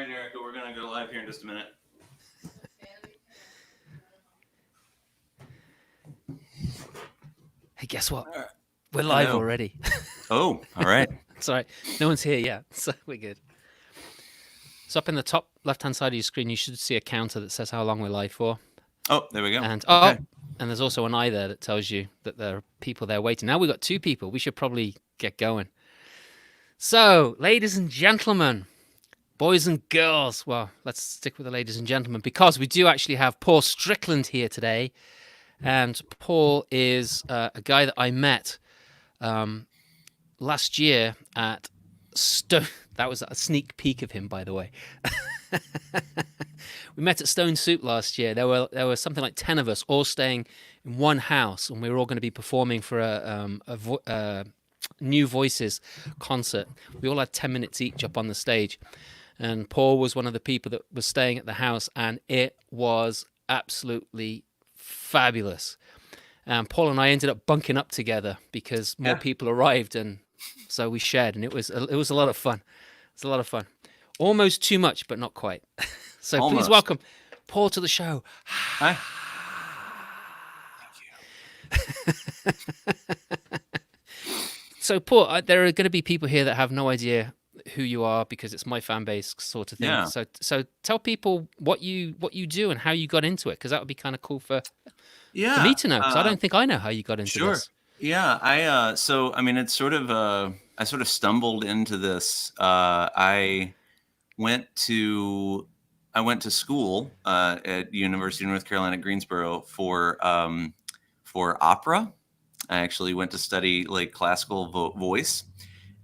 right, Erica, we're going to go live here in just a minute. Hey, guess what? We're live already. Oh, all right. Sorry, no one's here yet, so we're good. So up in the top left-hand side of your screen, you should see a counter that says how long we're live for. Oh, there we go. And okay. And there's also an eye there that tells you that there are people there waiting. Now we've got 2 people. We should probably get going. So, ladies and gentlemen, boys and girls. Well, let's stick with the ladies and gentlemen because we do actually have Paul Strickland here today. And Paul is a guy that I met last year at Stone. That was a sneak peek of him, by the way. We met at Stone Soup last year. There were something like 10 of us all staying in one house, and we were all going to be performing for a New Voices concert. We all had 10 minutes each up on the stage, and Paul was one of the people that was staying at the house, and it was absolutely fabulous. Paul and I ended up bunking up together because more people arrived, and so we shared, and it was a lot of fun. It's a lot of fun. Almost too much, but not quite. So Almost. Please welcome Paul to the show. Hi. Thank you. So Paul, there are going to be people here that have no idea who you are because it's my fan base sort of thing. Yeah. So tell people what you do and how you got into it, because that would be kind of cool for me to know, because I don't think I know how you got into this. Yeah, it's sort of I sort of stumbled into this. I went to school at University of North Carolina, Greensboro for opera. I actually went to study like classical voice,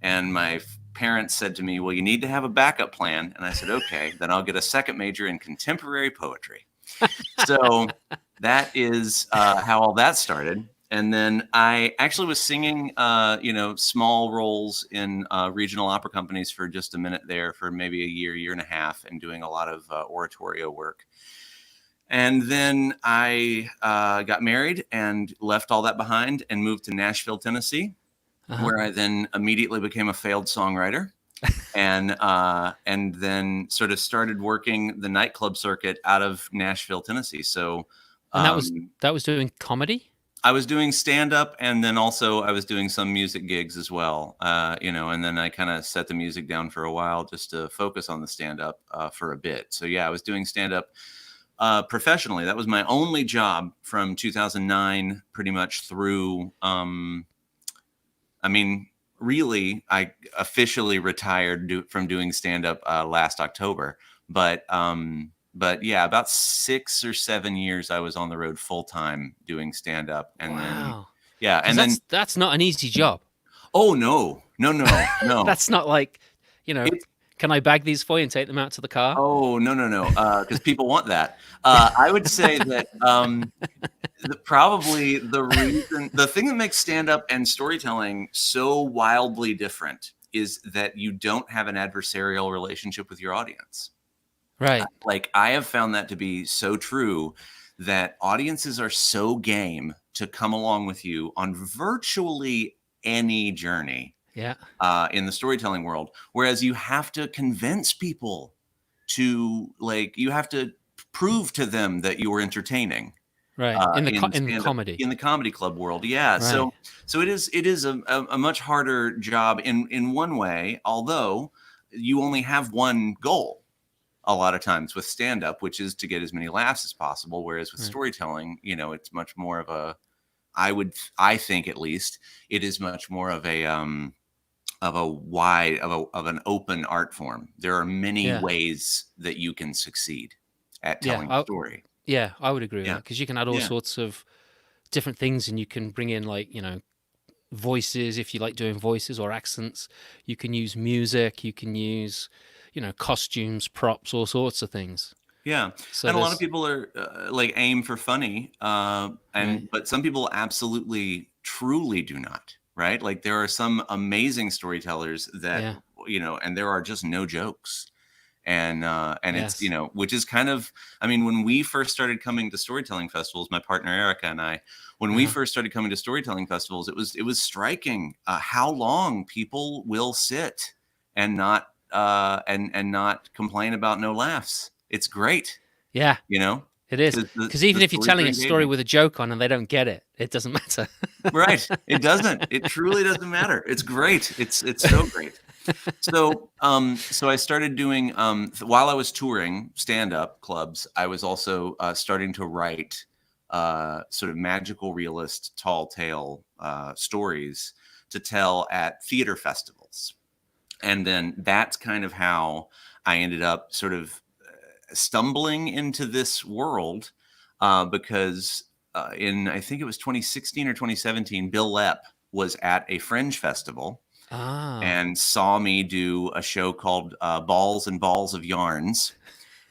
and my parents said to me, "Well, you need to have a backup plan." And I said, "Okay, then I'll get a second major in contemporary poetry." So that is how all that started. And then I actually was singing, small roles in regional opera companies for just a minute there for maybe a year and a half, and doing a lot of oratorio work. And then I got married and left all that behind and moved to Nashville, Tennessee, where I then immediately became a failed songwriter. And then sort of started working the nightclub circuit out of Nashville, Tennessee. So, and that was doing comedy. I was doing stand-up, and then also I was doing some music gigs as well, and then I kind of set the music down for a while just to focus on the stand-up for a bit. So yeah, I was doing stand-up professionally. That was my only job from 2009 pretty much through, really, I officially retired from doing stand-up last October, but yeah, about 6 or 7 years I was on the road full time doing stand up, and then that's not an easy job. Oh no. That's not like, can I bag these for you and take them out to the car? Oh no, because people want that. I would say that probably the thing that makes stand up and storytelling so wildly different is that you don't have an adversarial relationship with your audience. Right. Like I have found that to be so true, that audiences are so game to come along with you on virtually any journey. Yeah. In the storytelling world, whereas you have to convince people to you have to prove to them that you are entertaining. Right. In the comedy club world. Yeah. Right. So it is a much harder job in one way, although you only have one goal a lot of times with stand-up, which is to get as many laughs as possible. Whereas with storytelling, it's much more of I think at least it is much more of an open art form. There are many ways that you can succeed at telling a story. Yeah, I would agree with that, because you can add all sorts of different things, and you can bring in voices if you like doing voices or accents. You can use music. You can use costumes, props, all sorts of things. Yeah. So and a lot of people are aim for funny, but some people absolutely, truly do not, right? Like there are some amazing storytellers that, and there are just no jokes. And it's, which is kind of, when we first started coming to storytelling festivals, my partner, Erica, and I, when we first started coming to storytelling festivals, it was striking how long people will sit and not and not complain about no laughs. It's great, Yeah, you know, it is. because Because the even if you're stories are telling a story engaging. with a joke on and they don't get it, it doesn't matter. Right. It doesn't. It truly doesn't matter. It's great. It's so great. So I started doing while I was touring stand-up clubs, I was also starting to write sort of magical realist tall tale stories to tell at theater festivals. And then that's kind of how I ended up sort of stumbling into this world because in I think it was 2016 or 2017, Bill Lepp was at a Fringe festival Ah, and saw me do a show called Balls and Balls of Yarns.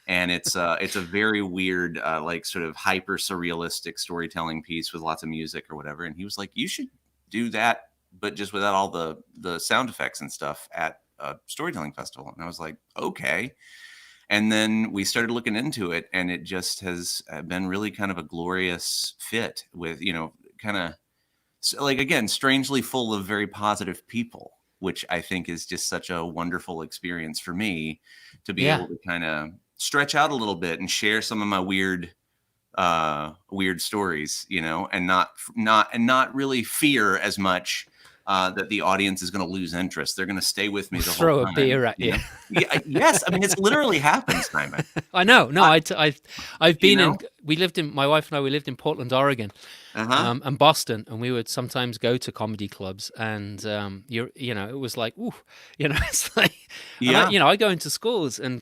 And it's a very weird, like sort of hyper surrealistic storytelling piece with lots of music or whatever. And he was like, "You should do that, but just without all the sound effects and stuff at a storytelling festival." And I was like, "Okay." And then we started looking into it, and it just has been really kind of a glorious fit with, kind of like, again, strangely full of very positive people, which I think is just such a wonderful experience for me to be yeah. able to kind of stretch out a little bit and share some of my weird stories, and not really fear as much that the audience is going to lose interest. They're going to stay with me the whole Throw a time, beer at you. Yeah, yes, I mean, it's literally happened, Simon. I know. No, I, I've you been know, in. We lived in my wife and I. We lived in Portland, Oregon, uh-huh. and Boston, and we would sometimes go to comedy clubs, and it was like, ooh, it's like, and Yeah. I go into schools, and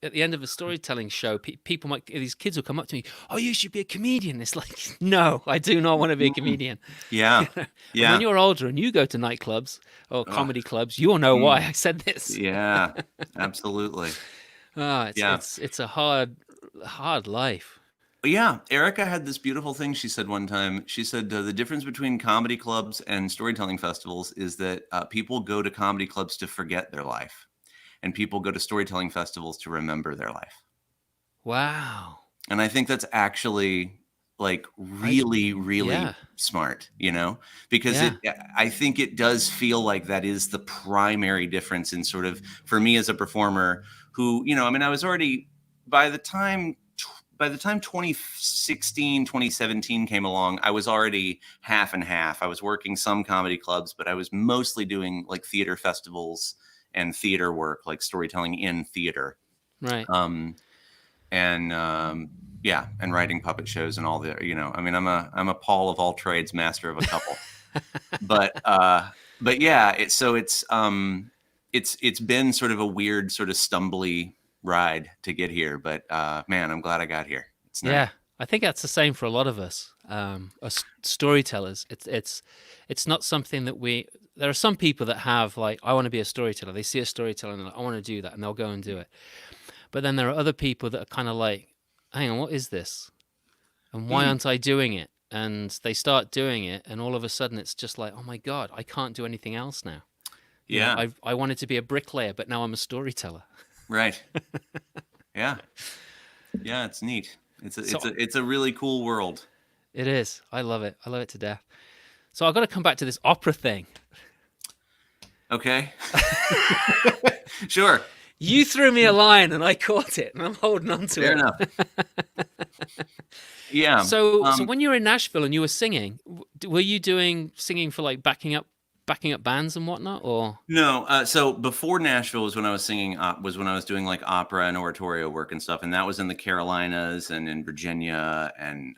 at the end of a storytelling show, people these kids will come up to me, oh, you should be a comedian. It's like, no, I do not want to be a Mm. comedian. Yeah. And when Yeah. you're older and you go to nightclubs or Oh, comedy clubs, you'll know why mm. I said this. Yeah. Absolutely. Ah, Yeah. it's a hard life. Yeah, Erica had this beautiful thing she said one time. She said the difference between comedy clubs and storytelling festivals is that people go to comedy clubs to forget their life, and people go to storytelling festivals to remember their life. Wow. And I think that's actually like I really, really Yeah. smart, because Yeah. I think it does feel like that is the primary difference in sort of, for me as a performer who, I mean, I was already, by the time, by the time 2016, 2017 came along, I was already half and half. I was working some comedy clubs, but I was mostly doing like theater festivals and theater work, like storytelling in theater. Right. Um, and yeah, and writing puppet shows and all the, I mean, I'm a Paul of all trades, master of a couple. But yeah, it's been sort of a weird, sort of stumbly ride to get here, but man, I'm glad I got here. It's nice. Yeah. I think that's the same for a lot of us, us storytellers. It's not something that we. There are some people that have like, I want to be a storyteller. They see a storyteller and they're like, I want to do that, and they'll go and do it. But then there are other people that are kind of like, hang on, what is this? And why Mm, aren't I doing it? And they start doing it, and all of a sudden it's just like, oh my God, I can't do anything else now. yeah, I wanted to be a bricklayer, but now I'm a storyteller. right. Yeah, yeah, it's neat. It's a it's So a it's a really cool world. it is. I love it. I love it to death. So I've got to come back to this opera thing. Okay. Sure. You threw me a line and I caught it, and I'm holding on to Fair it. enough. Yeah. So when you were in Nashville and you were singing, were you doing singing for like backing up bands and whatnot, or? No, so before Nashville was when I was singing, was when I was doing like opera and oratorio work and stuff, and that was in the Carolinas and in Virginia and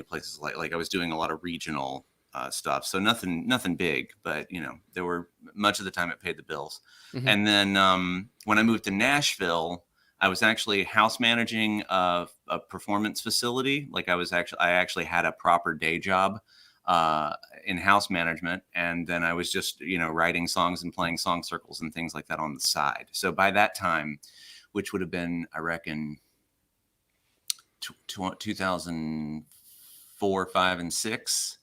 places like I was doing a lot of regional stuff. So nothing big, but there were, much of the time it paid the bills. Mhm. And then when I moved to Nashville, I was actually house managing a performance facility. Like I actually had a proper day job in house management, and then I was just writing songs and playing song circles and things like that on the side. So by that time, which would have been, I reckon, 2004, 5, and 6,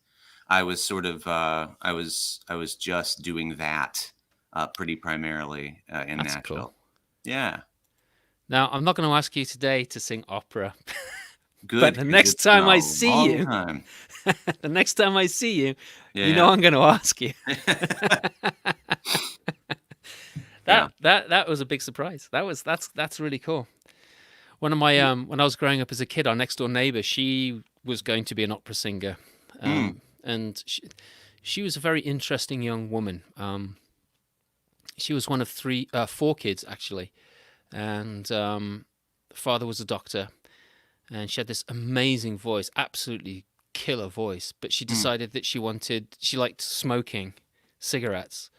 I was sort of I was just doing that pretty primarily in That's cool. Nashville. Yeah, Now, I'm not going to ask you today to sing opera, but good, the because next it's been time a I see long you, time. the next time I see you, Yeah, you know I'm going to ask you. yeah. That Yeah. That was a big surprise. That's really cool. One of my when I was growing up as a kid, our next door neighbor, she was going to be an opera singer, Mm. and she was a very interesting young woman. She was one of four kids actually, and the father was a doctor, and she had this amazing voice, absolutely killer voice. But she Mm. decided that she liked smoking cigarettes,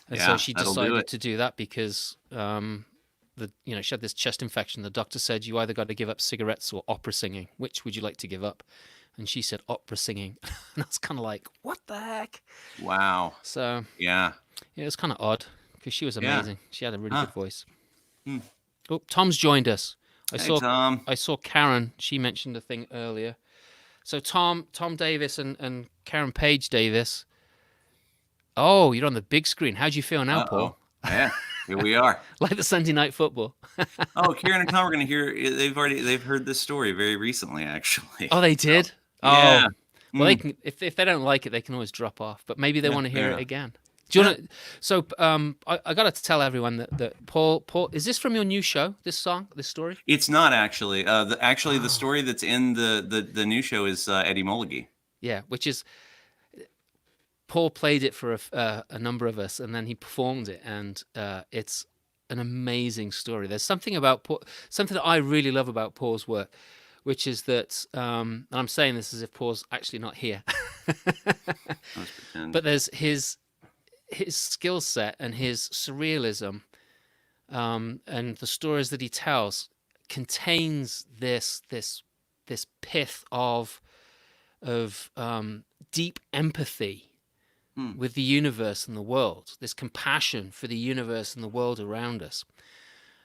and so Yeah, she that'll do decided it. to do that because she had this chest infection. The doctor said you either got to give up cigarettes or opera singing. Which would you like to give up? And she said opera singing, and I was kind of like, what the heck? Wow. So Yeah. yeah, it was kind of odd because she was Yeah. amazing. She had a really Huh. good voice. Hmm. Oh, Tom's joined us. I Hey, saw Tom. I saw Karen. She mentioned a thing earlier. So Tom Davis and Karen Page Davis. Oh, you're on the big screen. How do you feel now, Uh-oh. Paul? Yeah, here we are. Like the Sunday night football. Oh, Kieran and Tom are gonna hear. They've heard this story very recently, actually. Oh, they So, did. yeah. Oh, well, they Mm. can if they don't like it, they can always drop off. But maybe they Yeah. want to Fair hear it enough. again. Do you Yeah. want to? So, I got to tell everyone that Paul, is this from your new show? This song, this story? It's not actually. The Oh, story that's in the new show is Eddie Mulligy. yeah. Which is Paul played it for a number of us, and then he performed it, and it's an amazing story. There's something about Paul, something that I really love about Paul's work, which is that, and I'm saying this as if Paul's actually not here, Let's pretend. but there's his skill set and his surrealism, and the stories that he tells contains this pith of deep empathy Hmm. with the universe and the world, this compassion for the universe and the world around us.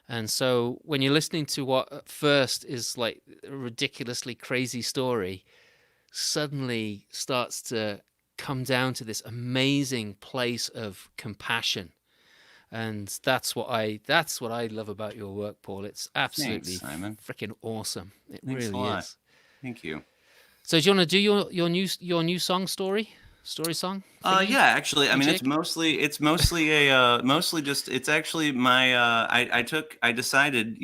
And so when you're listening to what at first is like a ridiculously crazy story, suddenly starts to come down to this amazing place of compassion. And that's what I love about your work, Paul. It's absolutely Thanks, Simon. freaking awesome. It Thanks a really lot. is. Thank you. So do you want to do your new story song thingy? Yeah, actually, I mean, Jig? mostly just, it's actually my, I decided,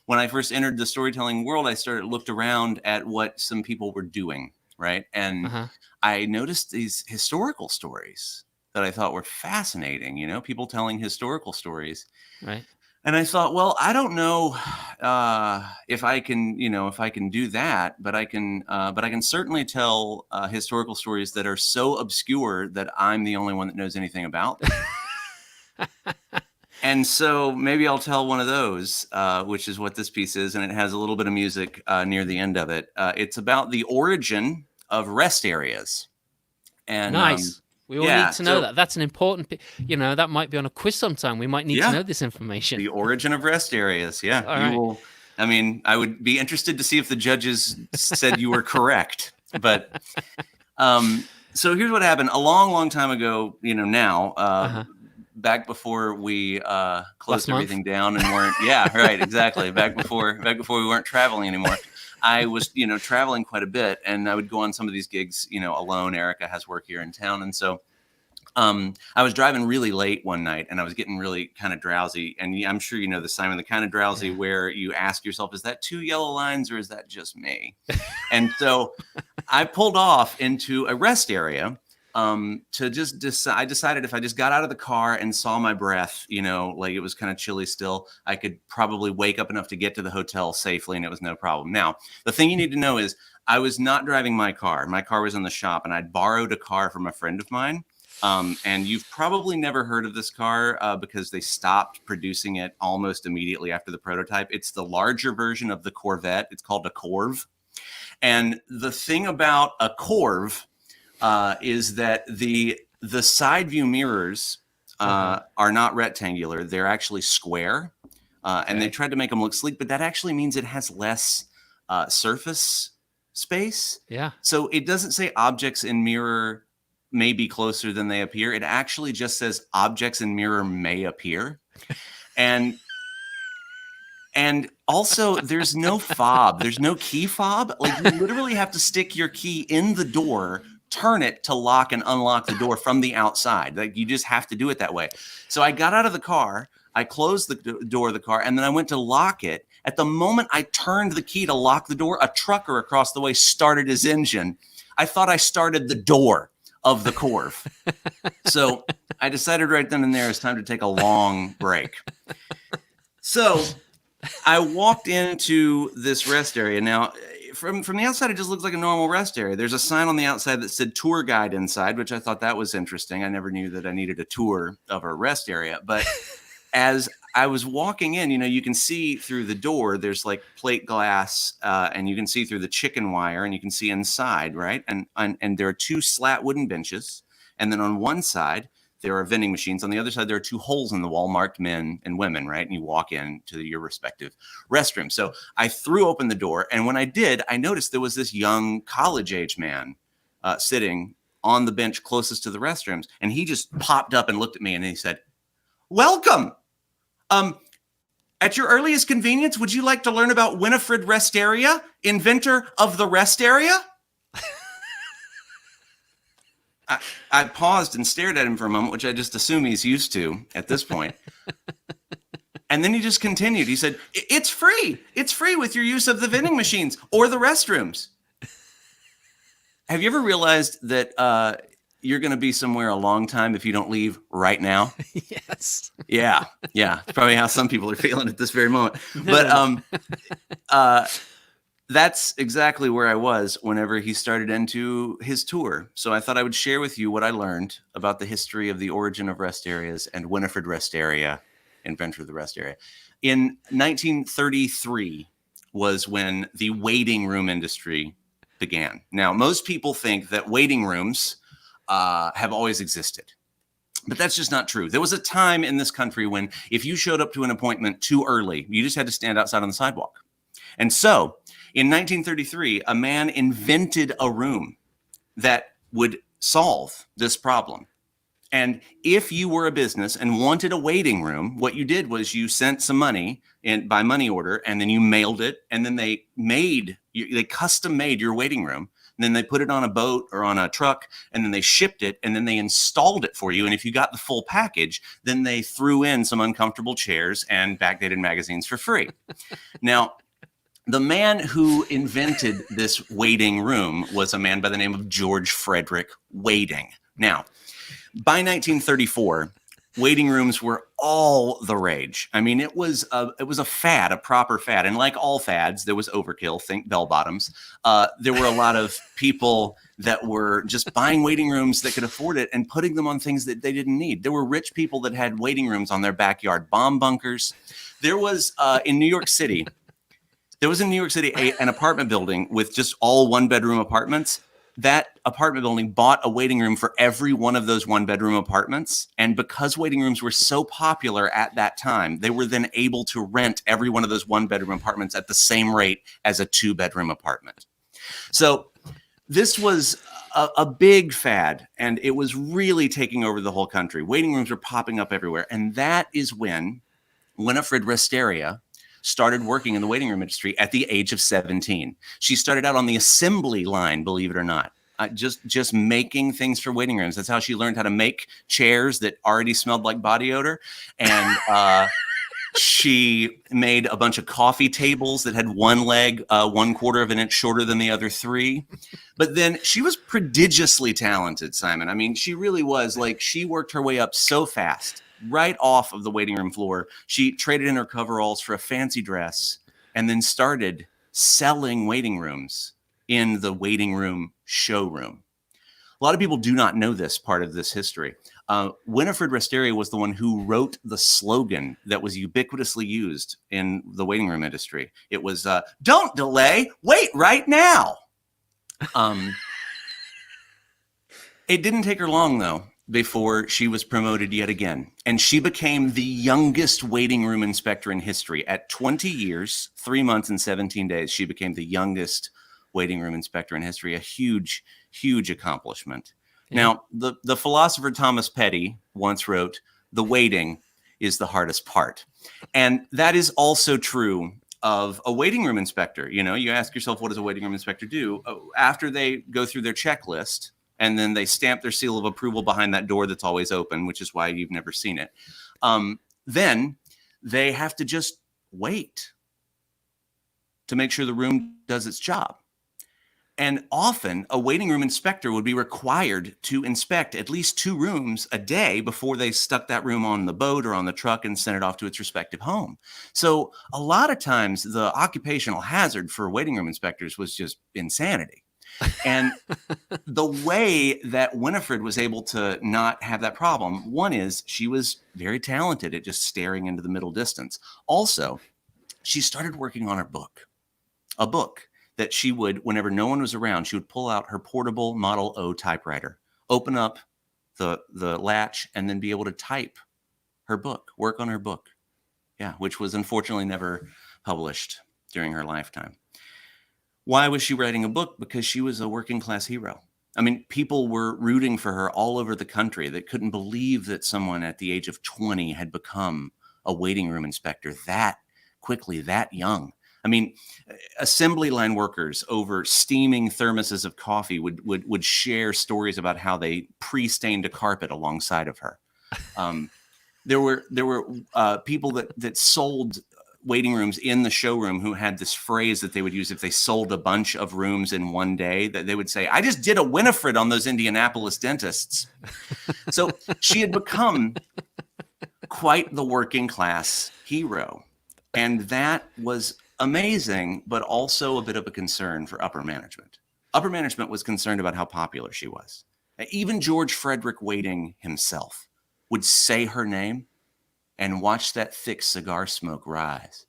when I first entered the storytelling world, looked around at what some people were doing, right? And Uh-huh. I noticed these historical stories that I thought were fascinating, people telling historical stories. Right. And I thought, well, I don't know if I can, if I can do that, but I can certainly tell historical stories that are so obscure that I'm the only one that knows anything about them. And so maybe I'll tell one of those, which is what this piece is, and it has a little bit of music near the end of it. It's about the origin of rest areas, and Nice. We all yeah, need to know so that. That's an important, that might be on a quiz sometime. We might need to yeah. know this information. The origin of rest areas. Yeah, All you right. will. I mean, I would be interested to see if the judges said you were correct. But so here's what happened a long, long time ago. Now, back before we closed everything down and weren't. Yeah, right, exactly. Back before we weren't traveling anymore. I was, traveling quite a bit, and I would go on some of these gigs, alone. Erica has work here in town, and so. I was driving really late one night and I was getting really kind of drowsy. And I'm sure you know this, Simon, the kind of drowsy where you ask yourself, is that two yellow lines or is that just me? And so I pulled off into a rest area to just decide. I decided if I just got out of the car and saw my breath, like it was kind of chilly still, I could probably wake up enough to get to the hotel safely and it was no problem. Now, the thing you need to know is I was not driving my car. My car was in the shop and I'd borrowed a car from a friend of mine. And you've probably never heard of this car because they stopped producing it almost immediately after the prototype. It's the larger version of the Corvette. It's called a Corv. And the thing about a Corv is that the side view mirrors are not rectangular. They're actually square. And they tried to make them look sleek, but that actually means it has less surface space. Yeah. So it doesn't say objects in mirror may be closer than they appear. It actually just says objects in mirror may appear. And also there's no fob. There's no key fob. Like you literally have to stick your key in the door, turn it to lock and unlock the door from the outside. Like you just have to do it that way. So I got out of the car. I closed the door of the car, and then I went to lock it. At the moment I turned the key to lock the door, a trucker across the way started his engine. I thought I started the door of the Corv. So I decided right then and there it's time to take a long break. So I walked into this rest area. Now, from the outside, it just looks like a normal rest area. There's a sign on the outside that said tour guide inside, which I thought that was interesting. I never knew that I needed a tour of a rest area. But as I was walking in, you can see through the door, there's like plate glass, and you can see through the chicken wire, and you can see inside, right? And there are two slat wooden benches. And then on one side, there are vending machines. On the other side, there are two holes in the wall marked men and women, right? And you walk into your respective restroom. So I threw open the door. And when I did, I noticed there was this young college-age man sitting on the bench closest to the restrooms. And he just popped up and looked at me and he said, "Welcome. At your earliest convenience, would you like to learn about Winifred Restaria, inventor of the rest area?" I paused and stared at him for a moment, which I just assume he's used to at this point. And then he just continued. He said, "It's free. It's free with your use of the vending machines or the restrooms." Have you ever realized that you're going to be somewhere a long time if you don't leave right now? Yes. Yeah. It's probably how some people are feeling at this very moment. But that's exactly where I was whenever he started into his tour. So I thought I would share with you what I learned about the history of the origin of rest areas and Winifred Restaria, inventor of the rest area. In 1933 was when the waiting room industry began. Now, most people think that waiting rooms have always existed. But that's just not true. There was a time in this country when if you showed up to an appointment too early, you just had to stand outside on the sidewalk. And so in 1933, a man invented a room that would solve this problem. And if you were a business and wanted a waiting room, what you did was you sent some money by money order, and then you mailed it, and then they custom made your waiting room. And then they put it on a boat or on a truck, and then they shipped it, and then they installed it for you. And if you got the full package, then they threw in some uncomfortable chairs and backdated magazines for free. Now, the man who invented this waiting room was a man by the name of George Frederick Waiting. Now, by 1934, waiting rooms were all the rage. I mean, it was a fad, a proper fad. And like all fads, there was overkill, think bell bottoms. There were a lot of people that were just buying waiting rooms that could afford it and putting them on things that they didn't need. There were rich people that had waiting rooms on their backyard bomb bunkers. There was in New York City, an apartment building with just all one-bedroom apartments. That apartment building bought a waiting room for every one of those one-bedroom apartments. And because waiting rooms were so popular at that time, they were then able to rent every one of those one-bedroom apartments at the same rate as a two-bedroom apartment. So this was a big fad, and it was really taking over the whole country. Waiting rooms were popping up everywhere. And that is when Winifred Restaria started working in the waiting room industry at the age of 17. She started out on the assembly line, believe it or not, just making things for waiting rooms. That's how she learned how to make chairs that already smelled like body odor. And she made a bunch of coffee tables that had one leg 1/4 of an inch shorter than the other three. But then she was prodigiously talented, Simon. I mean, she really was. Like, she worked her way up so fast. Right off of the waiting room floor, she traded in her coveralls for a fancy dress and then started selling waiting rooms in the waiting room showroom. A lot of people do not know this part of this history. Winifred Restaria was the one who wrote the slogan that was ubiquitously used in the waiting room industry. It was, "Don't delay, wait right now." It didn't take her long, though, before she was promoted yet again. And she became the youngest waiting room inspector in history. At 20 years, 3 months, and 17 days, she became the youngest waiting room inspector in history. A huge, huge accomplishment. Yeah. Now, the philosopher Thomas Petty once wrote, "The waiting is the hardest part." And that is also true of a waiting room inspector. You know, you ask yourself, what does a waiting room inspector do? After they go through their checklist, and then they stamp their seal of approval behind that door that's always open, which is why you've never seen it. Then they have to just wait to make sure the room does its job. And often a waiting room inspector would be required to inspect at least 2 rooms a day before they stuck that room on the boat or on the truck and sent it off to its respective home. So a lot of times the occupational hazard for waiting room inspectors was just insanity. And the way that Winifred was able to not have that problem, one is she was very talented at just staring into the middle distance. Also, she started working on her book, a book that she would, whenever no one was around, she would pull out her portable Model O typewriter, open up the latch, and then be able to type her book, work on her book. Yeah, which was unfortunately never published during her lifetime. Why was she writing a book? Because she was a working class hero. I mean, people were rooting for her all over the country that couldn't believe that someone at the age of 20 had become a waiting room inspector that quickly, that young. I mean, assembly line workers over steaming thermoses of coffee would share stories about how they pre-stained a carpet alongside of her. There were people that sold waiting rooms in the showroom who had this phrase that they would use if they sold a bunch of rooms in one day, that they would say, "I just did a Winifred on those Indianapolis dentists." So she had become quite the working class hero. And that was amazing, but also a bit of a concern for upper management. Upper management was concerned about how popular she was. Even George Frederick Waiting himself would say her name and watch that thick cigar smoke rise.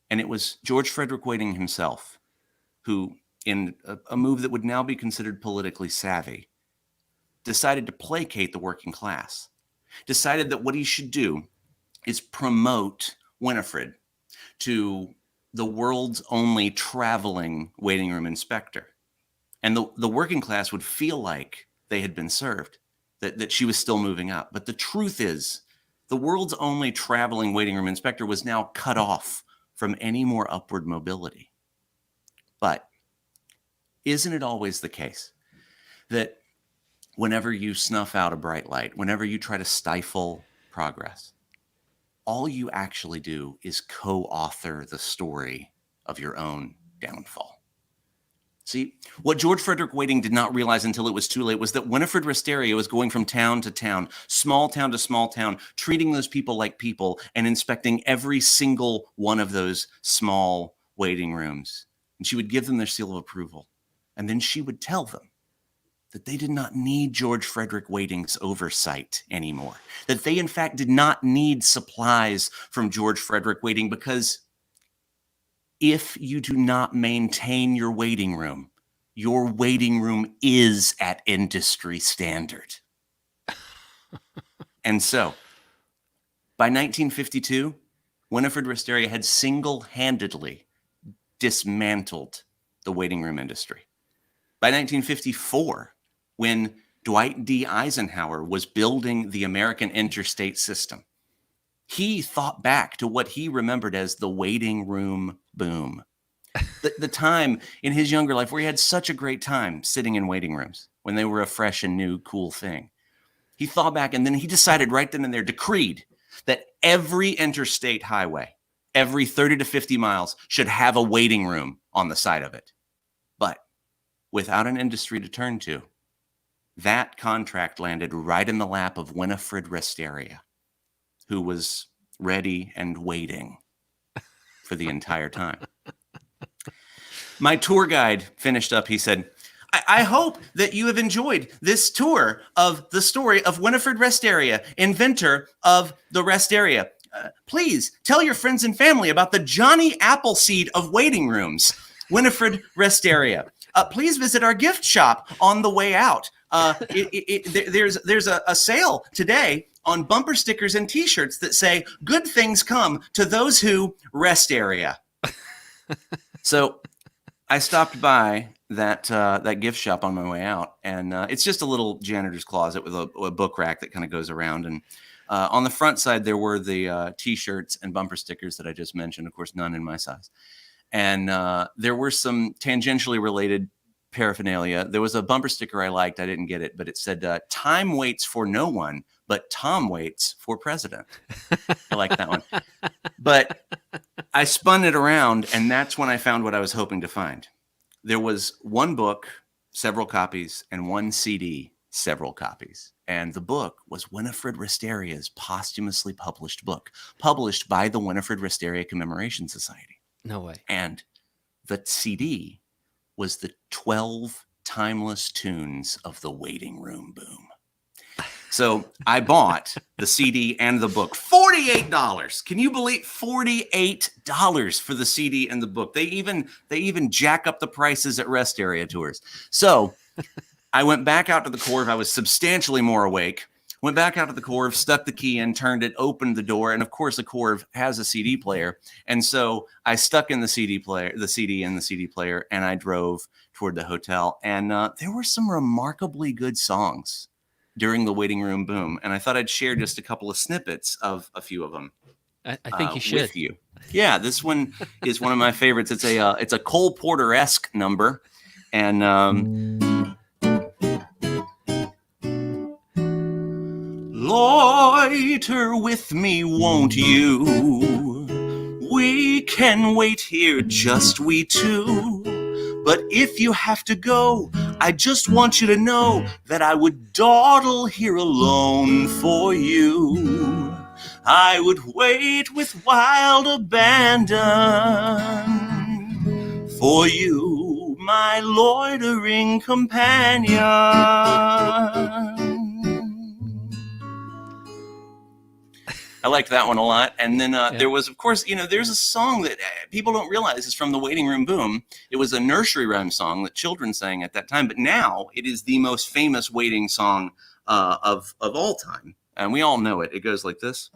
And it was George Frederick Waiting himself who, in a move that would now be considered politically savvy, decided to placate the working class, decided that what he should do is promote Winifred to the world's only traveling waiting room inspector. And the working class would feel like they had been served, that she was still moving up. But the truth is, the world's only traveling waiting room inspector was now cut off from any more upward mobility. But isn't it always the case that whenever you snuff out a bright light, whenever you try to stifle progress, all you actually do is co-author the story of your own downfall? See, what George Frederick Waiting did not realize until it was too late was that Winifred Wisteria was going from town to town, small town to small town, treating those people like people and inspecting every single one of those small waiting rooms. And she would give them their seal of approval. And then she would tell them that they did not need George Frederick Waiting's oversight anymore, that they, in fact, did not need supplies from George Frederick Waiting, because if you do not maintain your waiting room is at industry standard. And so, by 1952, Winifred Wisteria had single-handedly dismantled the waiting room industry. By 1954, when Dwight D. Eisenhower was building the American interstate system, he thought back to what he remembered as the waiting room boom. The time in his younger life where he had such a great time sitting in waiting rooms when they were a fresh and new cool thing. He thought back, and then he decided right then and there, decreed, that every interstate highway, every 30 to 50 miles, should have a waiting room on the side of it. But without an industry to turn to, that contract landed right in the lap of Winifred Wisteria, who was ready and waiting for the entire time. My tour guide finished up. He said, I hope that you have enjoyed this tour of the story of Winifred Wisteria, inventor of the Wisteria. Please tell your friends and family about the Johnny Appleseed of waiting rooms, Winifred Wisteria. Please visit our gift shop on the way out. There's a sale today on bumper stickers and T-shirts that say, "Good things come to those who rest area." So I stopped by that gift shop on my way out, and it's just a little janitor's closet with a book rack that kind of goes around. And on the front side, there were the T-shirts and bumper stickers that I just mentioned. Of course, none in my size. And there were some tangentially related paraphernalia. There was a bumper sticker I liked. I didn't get it, but it said, "Time waits for no one but Tom Waits for president. I like that one. But I spun it around, and that's when I found what I was hoping to find. There was one book, several copies, and one CD, several copies. And the book was Winifred Ristaria's posthumously published book, published by the Winifred Ristaria Commemoration Society. No way. And the CD was the 12 timeless tunes of the Waiting Room Boom. So I bought the CD and the book. $48. Can you believe $48 for the CD and the book? They even jack up the prices at rest area tours. So I went back out to the Corv. I was substantially more awake. Went back out to the Corv, stuck the key in, turned it, opened the door, and of course the Corv has a CD player. And so I stuck in the CD in the CD player, and I drove toward the hotel. And there were some remarkably good songs during the Waiting Room Boom, and I thought I'd share just a couple of snippets of a few of them. I think you should. With you. Yeah, this one is one of my favorites. It's a Cole Porter-esque number, and loiter with me, won't you? We can wait here, just we two. But if you have to go, I just want you to know that I would dawdle here alone for you. I would wait with wild abandon for you, my loitering companion. I liked that one a lot. And then there was, of course, there's a song that people don't realize is from the Waiting Room Boom. It was a nursery rhyme song that children sang at that time, but now it is the most famous waiting song of all time. And we all know it. It goes like this.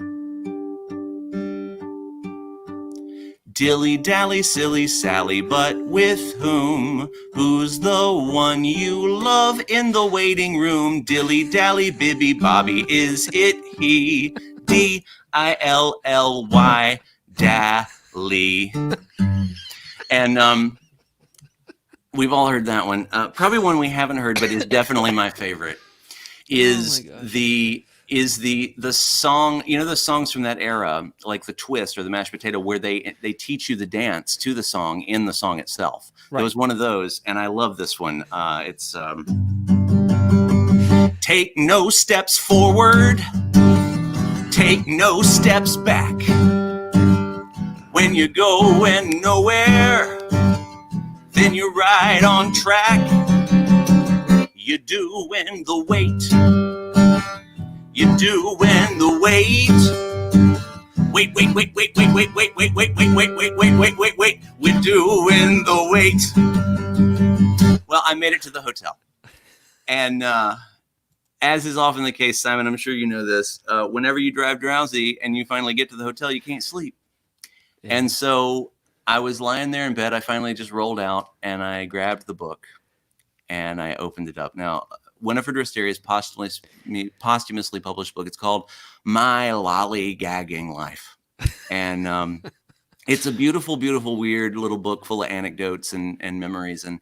Dilly-dally, silly Sally, but with whom? Who's the one you love in the waiting room? Dilly-dally, Bibby Bobby, is it he? D-I-L-L-Y, Dally. And we've all heard that one. Probably one we haven't heard, but is definitely my favorite. Is the song, the songs from that era, like the Twist or the Mashed Potato, where they teach you the dance to the song in the song itself. Right. There was one of those, and I love this one. It's take no steps forward, take no steps back. When you're going nowhere, then you're right on track. You're doing the wait. You're doing the wait. Wait. We're doing the wait. Well, I made it to the hotel. And as is often the case, Simon, I'm sure you know this, whenever you drive drowsy and you finally get to the hotel, you can't sleep. Yeah. And so I was lying there in bed. I finally just rolled out and I grabbed the book and I opened it up. Now, Winifred Ristaria's posthumously published book. It's called My Lollygagging Life. And it's a beautiful, beautiful, weird little book full of anecdotes and memories. And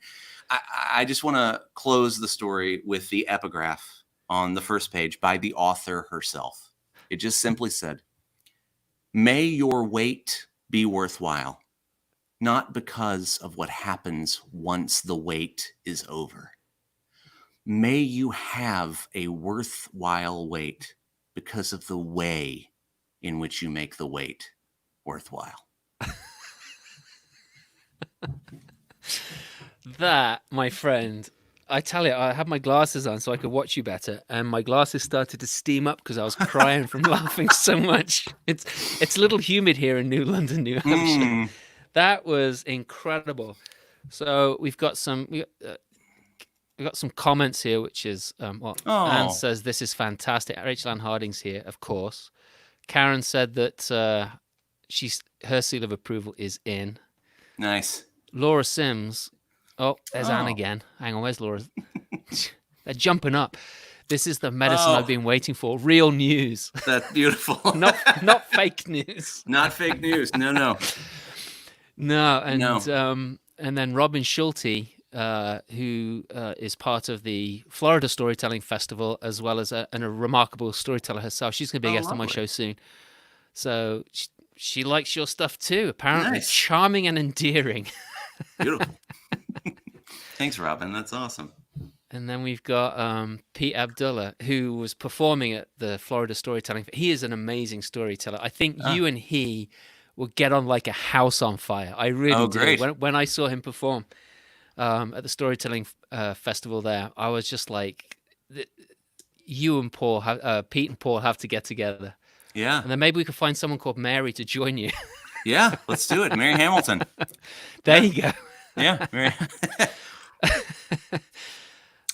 I just want to close the story with the epigraph on the first page by the author herself. It just simply said, "May your wait be worthwhile, not because of what happens once the wait is over. May you have a worthwhile wait because of the way in which you make the wait worthwhile." That, my friend, I tell you, I had my glasses on so I could watch you better, and my glasses started to steam up because I was crying from laughing so much. It's a little humid here in New London, New Hampshire. That was incredible. So we've got some comments here, which is Anne says this is fantastic. Rachel Ann Harding's here, of course. Karen said that her seal of approval is in. Nice. Laura Sims. Oh, there's Anne again. Hang on, where's Laura? They're jumping up. This is the medicine I've been waiting for. Real news. That's beautiful. not fake news. Not fake news. No. No, and then Robin Schulte who is part of the Florida Storytelling Festival, as well as and a remarkable storyteller herself. She's going to be a Oh, guest on my lovely. show soon. So she likes your stuff too, apparently. Nice. Charming and endearing. Beautiful. Thanks, Robin. That's awesome. And then we've got Pete Abdullah, who was performing at the Florida Storytelling. He is an amazing storyteller. I think Ah, you and he will get on like a house on fire. I really oh, do. great. When I saw him perform at the Storytelling Festival there, I was just like, you and Paul, Pete and Paul have to get together. Yeah. And then maybe we could find someone called Mary to join you. Yeah. Let's do it. Mary Hamilton. There Yeah. you go. Yeah. Mary.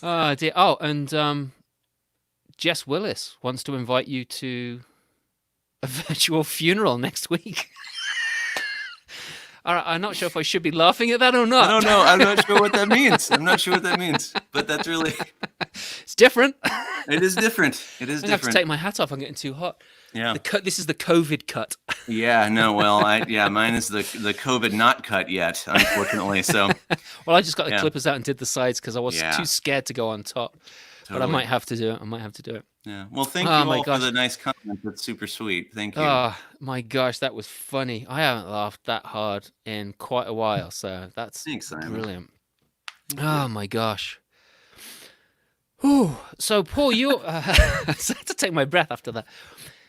Oh dear. Oh, and Jess Willis wants to invite you to a virtual funeral next week. All right, I'm not sure if I should be laughing at that or I not. don't know. I'm not sure what that means. I'm not sure what that means. But that's really. It's different. It is different. It is I have to different. take my hat off. I'm getting too hot. Yeah. This is the COVID cut. Yeah. No. Well. Mine is the COVID not cut yet, unfortunately. So. Well, I just got the Yeah. clippers out and did the sides because I was Yeah. too scared to go on top. But I Totally. might have to do it. I might have to do it. Yeah. Well, thank Oh you my all for gosh. the nice comment. That's super sweet. Thank you. Oh my gosh, that was funny. I haven't laughed that hard in quite a while, so that's Thanks, Simon. brilliant. Oh my gosh. Whew. So Paul, you I had to take my breath after that.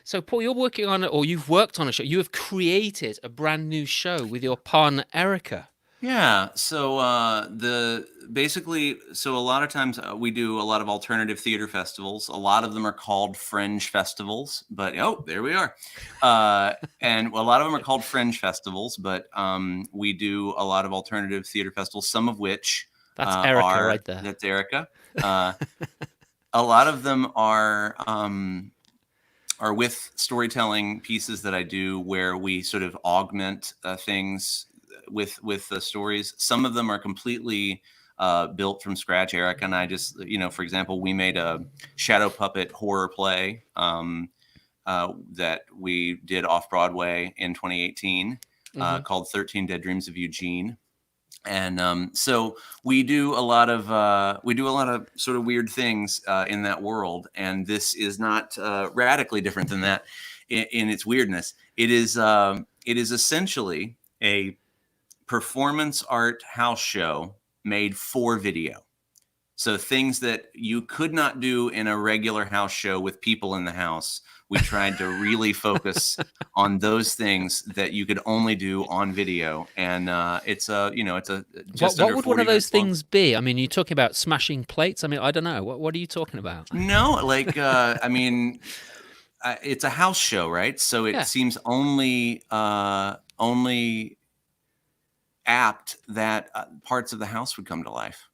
So Paul, you're working on it, or you've worked on a show. You have created a brand new show with your partner Erica. Yeah. So so a lot of times we do a lot of alternative theater festivals. A lot of them are called fringe festivals, but there we are. And a lot of them are called fringe festivals, but we do a lot of alternative theater festivals. Some of which That's Erica are right there. That's Erica. A lot of them are with storytelling pieces that I do where we sort of augment things with the stories. Some of them are completely built from scratch. Eric and I just, for example, we made a shadow puppet horror play that we did off Broadway in 2018 called 13 Dead Dreams of Eugene. And so we do a lot of sort of weird things in that world, and this is not radically different than that in its weirdness. It is essentially a performance art house show made for video. So things that you could not do in a regular house show with people in the house, we tried to really focus on those things that you could only do on video. And it's just What under would 40 one of those minutes long. things be? I mean, you're talking about smashing plates. I mean, I don't know. What are you talking about? No, like I mean, it's a house show, right? So it Yeah. seems only apt that parts of the house would come to life.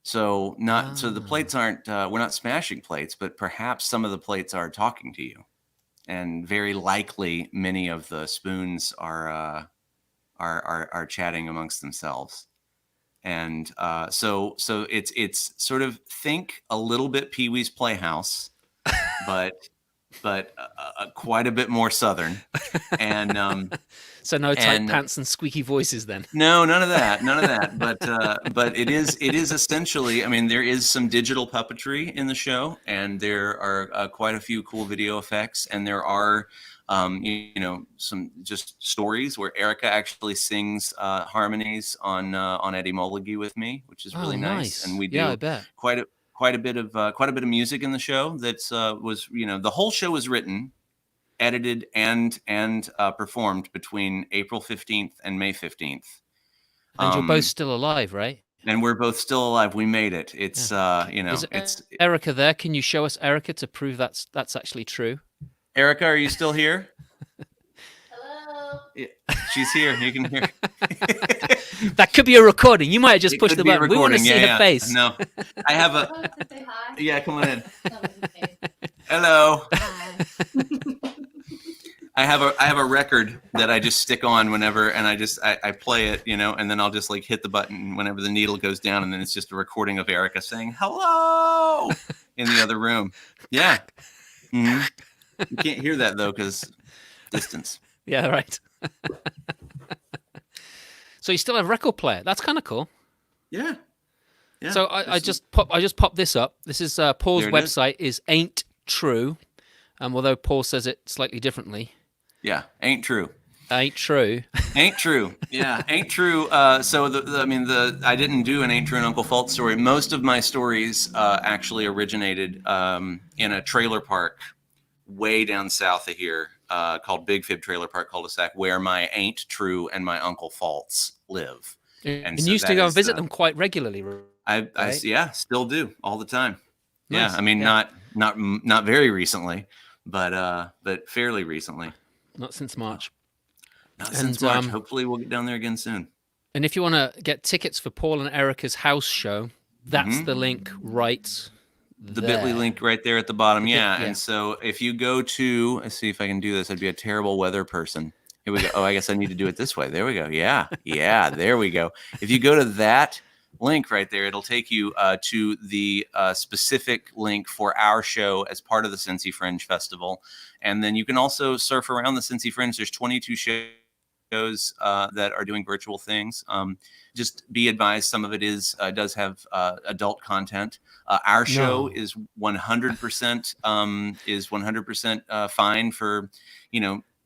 So so the plates aren't we're not smashing plates, but perhaps some of the plates are talking to you, and very likely many of the spoons are chatting amongst themselves. And so it's sort of, think a little bit Pee-wee's Playhouse, but quite a bit more Southern. And So no tight and pants and squeaky voices then. no, none of that. But it is essentially, I mean, there is some digital puppetry in the show, and there are quite a few cool video effects, and there are some just stories where Erica actually sings harmonies on Eddie Mulligy with me, which is really nice. And we do I bet. quite a bit of music in the show. That's was the whole show was written, edited, and performed between April 15th and May 15th. And you're both still alive, right? And we're both still alive. We made it. It's Is it's Erica there? Can you show us Erica to prove that's actually true? Erica, are you still here? Hello. Yeah, she's here. You can hear. That could be a recording. You might have just It pushed could the be a button. We want to recording. see her face. No, I have a. Oh, to say hi. Yeah, come on in. Oh, okay. Hello. Hi. I have a record that I just stick on whenever, and I play it, and then I'll just like hit the button whenever the needle goes down, and then it's just a recording of Erica saying hello in the other room. Yeah. Mm-hmm. You can't hear that though because distance. Yeah, right. So you still have a record player. That's kind of cool. Yeah. Yeah. So I There's some- just popped this up. This is Paul's There it is. website is Ain't True, although Paul says it slightly differently. Yeah. Ain't true. Ain't True. Ain't true. Yeah, ain't true. So I didn't do an Ain't True and Uncle Fault story. Most of my stories actually originated in a trailer park way down south of here called Big Fib Trailer Park Cul-de-sac, where my Ain't True and my Uncle Faults live. And so you used to that go and is, visit them quite regularly. I yeah, still do all the time. Nice. Yeah, I mean Yeah. not very recently, but fairly recently. Not since March. Not since March. Hopefully we'll get down there again soon. And if you want to get tickets for Paul and Erica's house show, that's the link right The there. bit.ly link right there at the bottom. Yeah. yeah. And so if you go to, let's see if I can do this. I'd be a terrible weather person. Here we go. Oh, I guess I need to do it this way. There we go. Yeah. Yeah. There we go. If you go to that link right there, it'll take you to the specific link for our show as part of the Cincy Fringe Festival. And then you can also surf around the Cincy Fringe. There's 22 shows that are doing virtual things. Just be advised, some of it does have adult content. Our show is 100% fine for,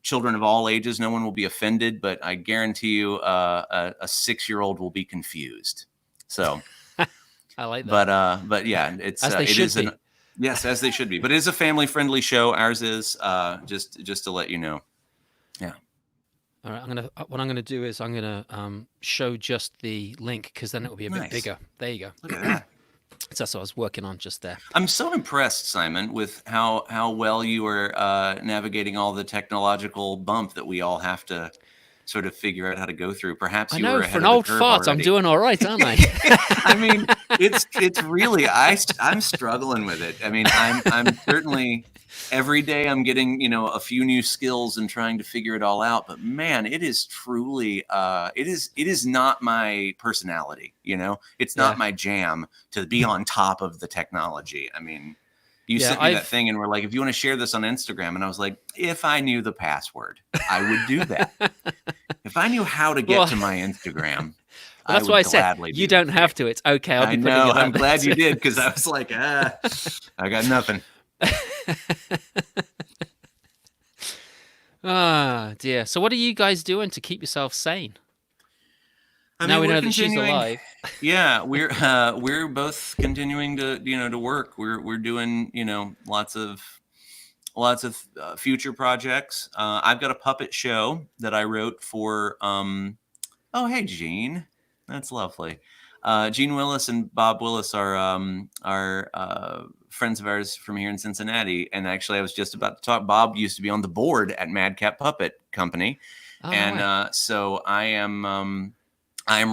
children of all ages. No one will be offended, but I guarantee you a 6-year-old will be confused. So I like that. But yeah, it's As they it should is be. yes, as they should be. But it is a family friendly show. Ours is just to let you know. Yeah. All right, what I'm gonna do is I'm gonna show just the link because then it will be a bit Nice. bigger. There you go. Look at that. That's what I was working on just there. I'm so impressed, Simon, with how well you are navigating all the technological bump that we all have to sort of figure out how to go through. Perhaps I you know were for ahead an of the old curve fart, I'm already. doing all right, aren't I? I mean, it's really I'm struggling with it. I mean, I'm certainly every day I'm getting a few new skills and trying to figure it all out. But man, it is truly it is not my personality. It's not my jam to be on top of the technology. I mean, you sent me that thing and we're like, if you want to share this on Instagram, and I was like, if I knew the password, I would do that. If I knew how to get to my Instagram. Well, that's why I said you don't have to. It's okay. I'll be putting it on I'm there. glad you did, because I was like, I got nothing. Ah, dear. So what are you guys doing to keep yourself sane? Now we know that she's alive. Yeah, we're both continuing to work. We're doing lots of future projects. I've got a puppet show that I wrote for. Oh, hey, Gene, that's lovely. Gene Willis and Bob Willis are friends of ours from here in Cincinnati. And actually, I was just about to talk. Bob used to be on the board at Madcap Puppet Company, so I am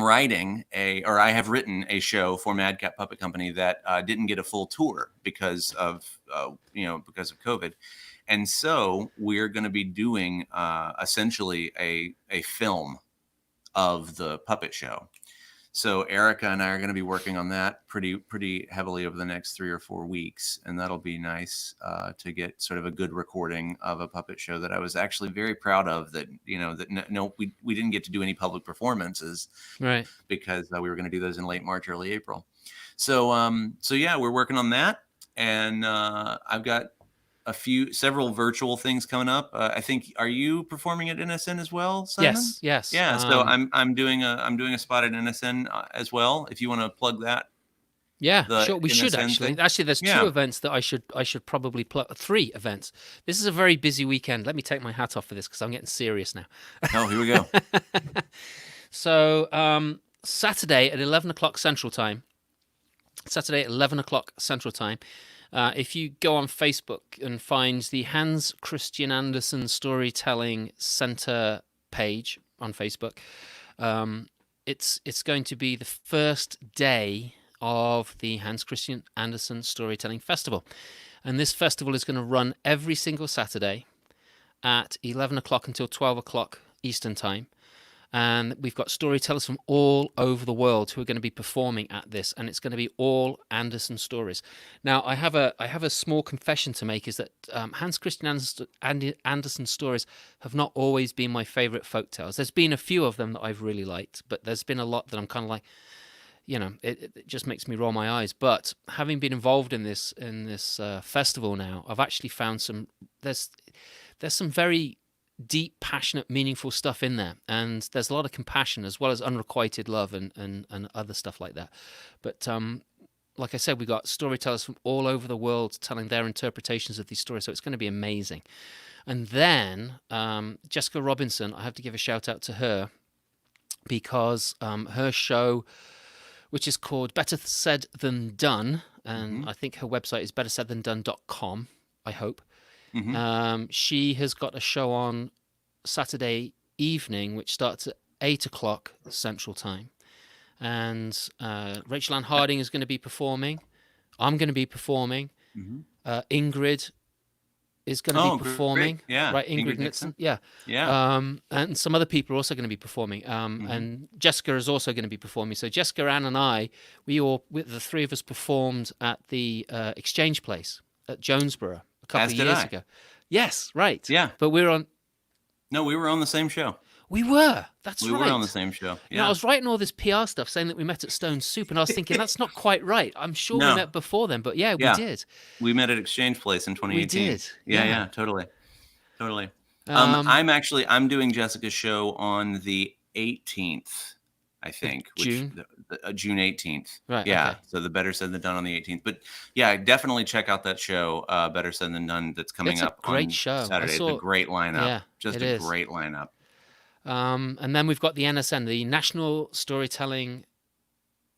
writing I have written a show for Madcap Puppet Company that didn't get a full tour because of COVID. And so we're going to be doing essentially a film of the puppet show. So Erica and I are going to be working on that pretty heavily over the next 3 or 4 weeks, and that'll be nice to get sort of a good recording of a puppet show that I was actually very proud of. That we didn't get to do any public performances, right? Because we were going to do those in late March, early April. So yeah, we're working on that, and I've got several virtual things coming up. I think, are you performing at NSN as well, Simon? Yes. Yeah. So I'm doing a spot at NSN as well. If you want to plug that. Yeah, sure. We should NSN actually. thing. Actually, there's 2 events that I should probably plug. 3 events. This is a very busy weekend. Let me take my hat off for this because I'm getting serious now. Oh, here we go. So Saturday at 11 o'clock Central Time. If you go on Facebook and find the Hans Christian Andersen Storytelling Center page on Facebook, it's going to be the first day of the Hans Christian Andersen Storytelling Festival. And this festival is going to run every single Saturday at 11 o'clock until 12 o'clock Eastern Time. And we've got storytellers from all over the world who are going to be performing at this, and it's going to be all Andersen stories. Now, I have a small confession to make, is that Hans Christian Andersen stories have not always been my favorite folk tales. There's been a few of them that I've really liked, but there's been a lot that I'm kind of like, it just makes me roll my eyes. But having been involved in this festival now, I've actually found there's some very deep, passionate, meaningful stuff in there, and there's a lot of compassion as well as unrequited love and other stuff like that. But like I said, we got storytellers from all over the world telling their interpretations of these stories, so it's going to be amazing. And then Jessica Robinson, I have to give a shout out to her because her show, which is called Better Said Than Done, and I think her website is bettersaidthandone.com, I hope. She has got a show on Saturday evening, which starts at 8 o'clock Central Time. And Rachel Ann Harding is going to be performing. I'm going to be performing. Ingrid is going to be performing. Great. Yeah. Right, Ingrid Nixon. Yeah. Yeah. And some other people are also going to be performing. And Jessica is also going to be performing. So Jessica, Ann, and I, the three of us performed at the Exchange Place at Jonesboro a couple of years ago. Yes, right. Yeah. But we were on the same show. We were. That's right. We were on the same show. Yeah. You know, I was writing all this PR stuff saying that we met at Stone Soup, and I was thinking that's not quite right. I'm sure we met before then, but yeah, we did. We met at Exchange Place in 2018. We did. Yeah, totally. I'm doing Jessica's show on the 18th, I think. June? June 18th. Right. Yeah. Okay. So the Better Said Than Done on the 18th. But yeah, definitely check out that show, Better Said Than Done, that's coming up great on show. Saturday. It's a great lineup. Yeah, Just a great lineup. And then we've got the NSN, the National Storytelling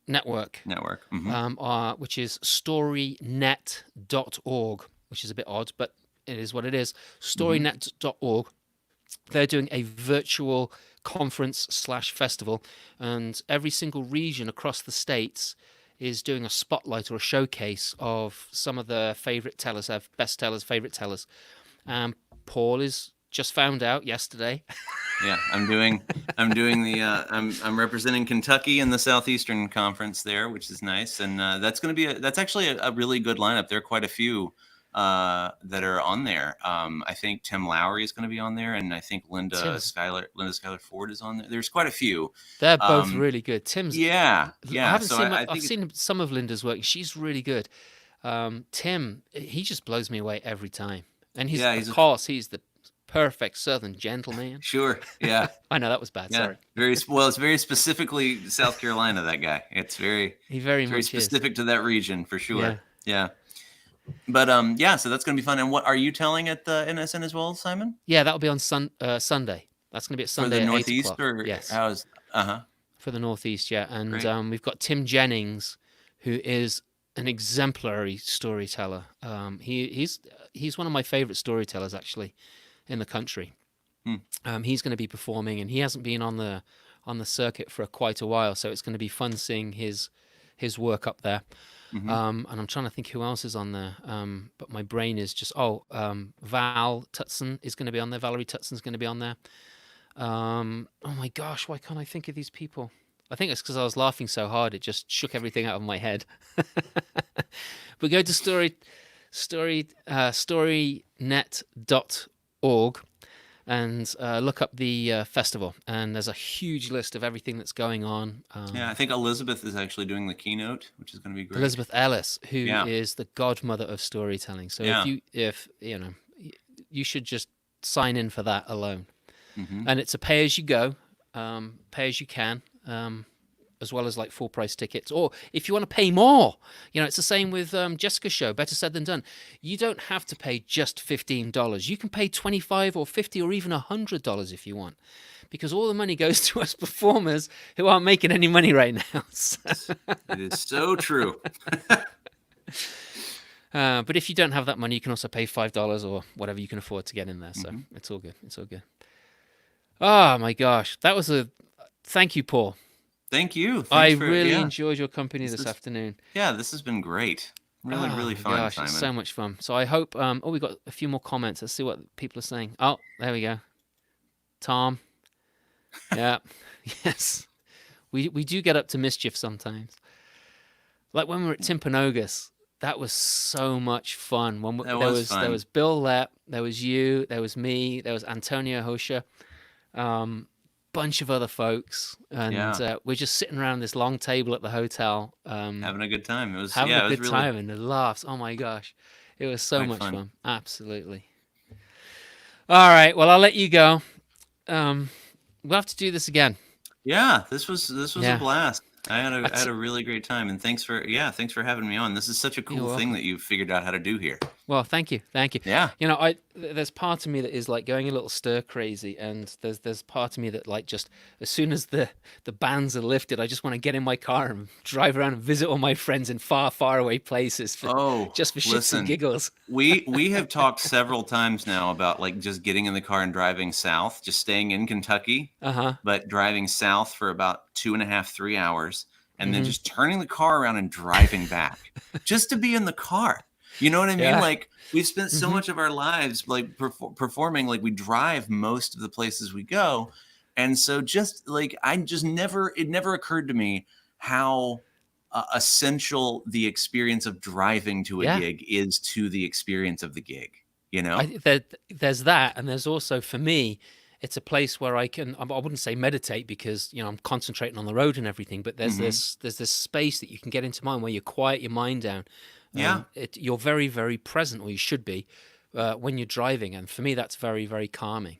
Network. Which is storynet.org, which is a bit odd, but it is what it is. Storynet.org. They're doing a virtual conference/festival, and every single region across the states is doing a spotlight or a showcase of some of the favorite tellers, their best tellers, favorite tellers. Paul is just found out yesterday. Yeah, I'm representing Kentucky in the Southeastern Conference there, which is nice, and that's actually a really good lineup. There are quite a few that are on there. I think Tim Lowry is going to be on there, and I think Linda Schuyler Ford is on there. There's quite a few. They're both really good. Tim's yeah. I've seen some of Linda's work. She's really good. Tim, he just blows me away every time, and he's the perfect Southern gentleman. Sure. Yeah. I know that was bad. Yeah. Sorry. It's very specifically South Carolina. That guy. It's very specific to that region for sure. Yeah. But so that's gonna be fun. And what are you telling at the NSN as well, Simon? Yeah, that'll be on Sunday. That's gonna be at Sunday for the at Northeast, 8 o'clock. or yes, for the Northeast. Yeah, and we've got Tim Jennings, who is an exemplary storyteller. He's one of my favorite storytellers actually in the country. He's going to be performing, and he hasn't been on the circuit for quite a while, so it's going to be fun seeing his work up there. And I'm trying to think who else is on there, but my brain is just Val Tutson is going to be on there. Valerie Tutson's going to be on there. Oh my gosh, why can't I think of these people? I think it's because I was laughing so hard it just shook everything out of my head. But go to storynet.org and look up the festival, and there's a huge list of everything that's going on. I think Elizabeth is actually doing the keynote, which is going to be great. Elizabeth Ellis, who is the godmother of storytelling. So if you should just sign in for that alone. And it's a pay as you go, pay as you can, as well as like full price tickets. Or if you want to pay more, it's the same with Jessica's show, Better Said Than Done. You don't have to pay just $15. You can pay $25 or $50 or even $100 if you want, because all the money goes to us performers who aren't making any money right now. It is so true. But if you don't have that money, you can also pay $5 or whatever you can afford to get in there. So it's all good. It's all good. Oh my gosh, that was thank you, Paul. Thank you. I really enjoyed your company this afternoon. Yeah, this has been great. Really fun, gosh, Simon. It's so much fun. So I hope. We got a few more comments. Let's see what people are saying. Oh, there we go. Tom. Yeah. Yes. We do get up to mischief sometimes. Like when we were at Timpanogos, that was so much fun. There was Bill Lepp, there was you, there was me, there was Antonio Hosha. bunch of other folks, and Yeah. we're just sitting around this long table at the hotel, Having a good time. It was, having yeah, a it was good really time and the laughs. Oh my gosh, it was so quite much fun. fun. Absolutely. All right, well, I'll let you go. We'll have to do this again. Yeah, this was a Yeah, blast. I that's had a really great time, and thanks for having me on. This is such a you're cool thing welcome. that you've figured out how to do here. Well, thank you, thank you. Yeah. You know, there's part of me that is like going a little stir crazy, and there's part of me that like just as soon as the bans are lifted, I just want to get in my car and drive around and visit all my friends in far away places for Oh, just for shits and listen. giggles. We have talked several times now about like just getting in the car and driving south, just staying in Kentucky, Uh-huh. but driving south for about 2.5, 3 hours, and then Hmm. just turning the car around and driving back, just to be in the car. You know what I mean? Yeah. Like we've spent so Hmm. much of our lives like performing, like we drive most of the places we go, and so just like it never occurred to me how essential the experience of driving to a Yeah. gig is to the experience of the gig, you know? There's that, and there's also for me, it's a place where I wouldn't say meditate because I'm concentrating on the road and everything, but Hmm. there's this space that you can get into mind where you quiet your mind down. Yeah. You're very very present, or you should be, when you're driving, and for me that's very very calming.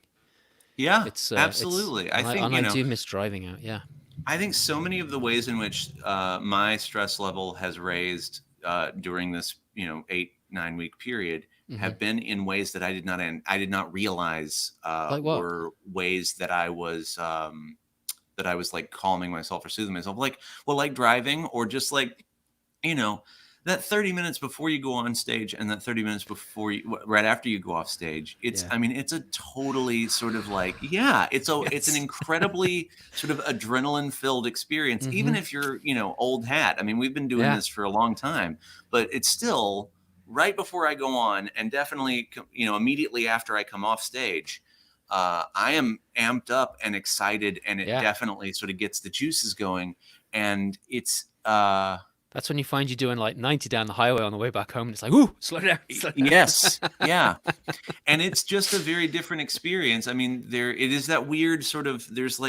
Yeah, It's absolutely. I think, and I do miss driving out. Yeah. I think so many of the ways in which my stress level has raised during this, 8, 9 week period Hmm. have been in ways that I did not realize Like what? were ways that I was like calming myself or soothing myself, like, well, like driving, or just like, you know, that 30 minutes before you go on stage and that 30 minutes before right after you go off stage, Yeah. I mean, it's a totally sort of like, yeah, it's an Yes. incredibly sort of adrenaline filled experience, even Hmm. if you're, old hat. I mean, we've been doing Yeah. this for a long time, but it's still right before I go on, and definitely, immediately after I come off stage. I am amped up and excited, and it Yeah. definitely sort of gets the juices going. And it's, That's when you find you're doing like 90 down the highway on the way back home, and it's like, ooh, slow down, slow down. yes, yeah, and it's just a very different experience. I mean, there it is that weird sort of there's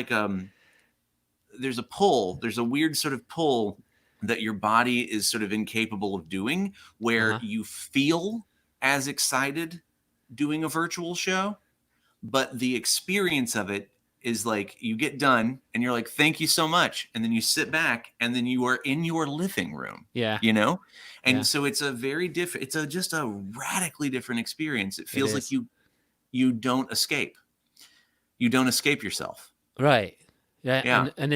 a weird sort of pull that your body is sort of incapable of doing, where Uh-huh. you feel as excited doing a virtual show, but the experience of it is like you get done and you're like, thank you so much, and then you sit back and then you are in your living room, Yeah. you know and Yeah. so it's a very different it's a just a radically different experience. It It feels like is. you don't escape, yourself. Right. Yeah, Yeah, and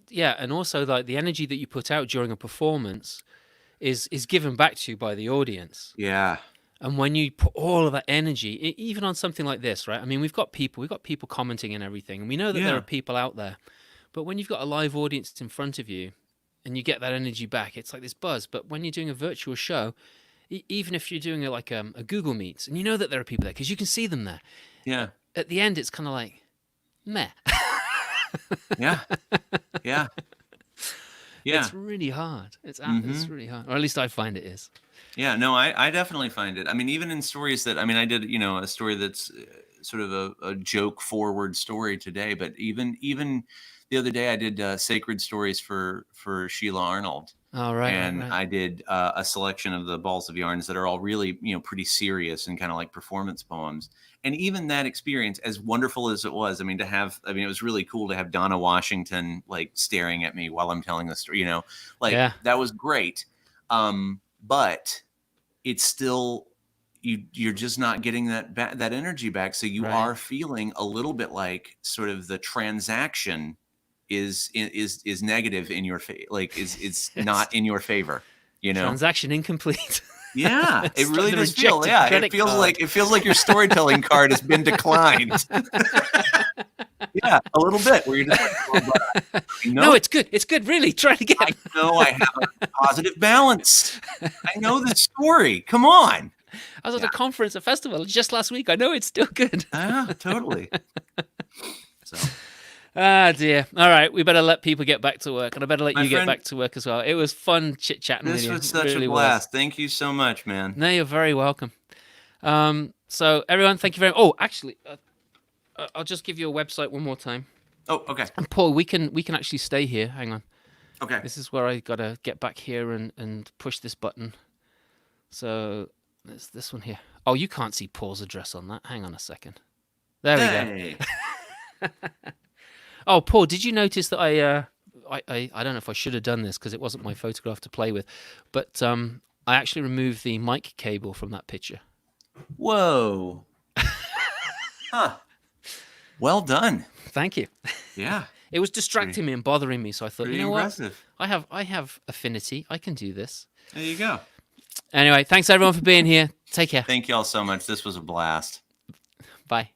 yeah, and also like the energy that you put out during a performance is given back to you by the audience. yeah, And when you put all of that energy, even on something like this, right? I mean, we've got people commenting and everything, and we know that there are yeah, people out there. But when you've got a live audience in front of you, and you get that energy back, it's like this buzz. But when you're doing a virtual show, even if you're doing a Google Meets, and you know that there are people there because you can see them there, yeah, at the end it's kind of like meh. yeah, yeah, yeah. It's really hard. It's Hmm. really hard, or at least I find it is. Yeah, no, I definitely find it. I mean, even in stories that, I mean, I did, a story that's sort of a joke forward story today, but even the other day I did sacred stories for Sheila Arnold, Oh, and right. I did a selection of the balls of yarns that are all really, pretty serious and kind of like performance poems. And even that experience, as wonderful as it was, I mean, it was really cool to have Donna Washington like staring at me while I'm telling the story, like Yeah. that was great. But it's still, you're just not getting that energy back, so you Right. are feeling a little bit like sort of the transaction is negative in your like is Yes. not in your favor, Transaction incomplete. yeah, it It's like really the does feel, rejected yeah, credit card. it feels like your storytelling card has been declined. Yeah, a little bit, where you're just like, oh, but I No, know it's good. It's good. Really, try it I again. know I have a positive balance. I know the story, come on. I was at Yeah. a conference, a festival just last week. I know it's still good. Yeah, totally. So, Ah, dear. All right, we better let people get back to work, and I better let my you get friend, back to work as well. It was fun chit chatting with this you. was It such a really was. blast. Thank you so much, man. No, you're very welcome. So everyone, thank you very much. Oh, actually, I'll just give you a website one more time. Oh, okay. And Paul, we can actually stay here. Hang on. Okay. This is where I gotta get back here and push this button. So there's this one here. Oh, you can't see Paul's address on that. Hang on a second. There we go. Hey. Oh, Paul, did you notice that I don't know if I should have done this because it wasn't my photograph to play with, but I actually removed the mic cable from that picture. Whoa. Huh. Well done. Thank you. Yeah. It was distracting me and bothering me, so I thought, Pretty you know impressive. what? I have affinity. I can do this. There you go. Anyway, thanks everyone for being here. Take care. Thank you all so much. This was a blast. Bye.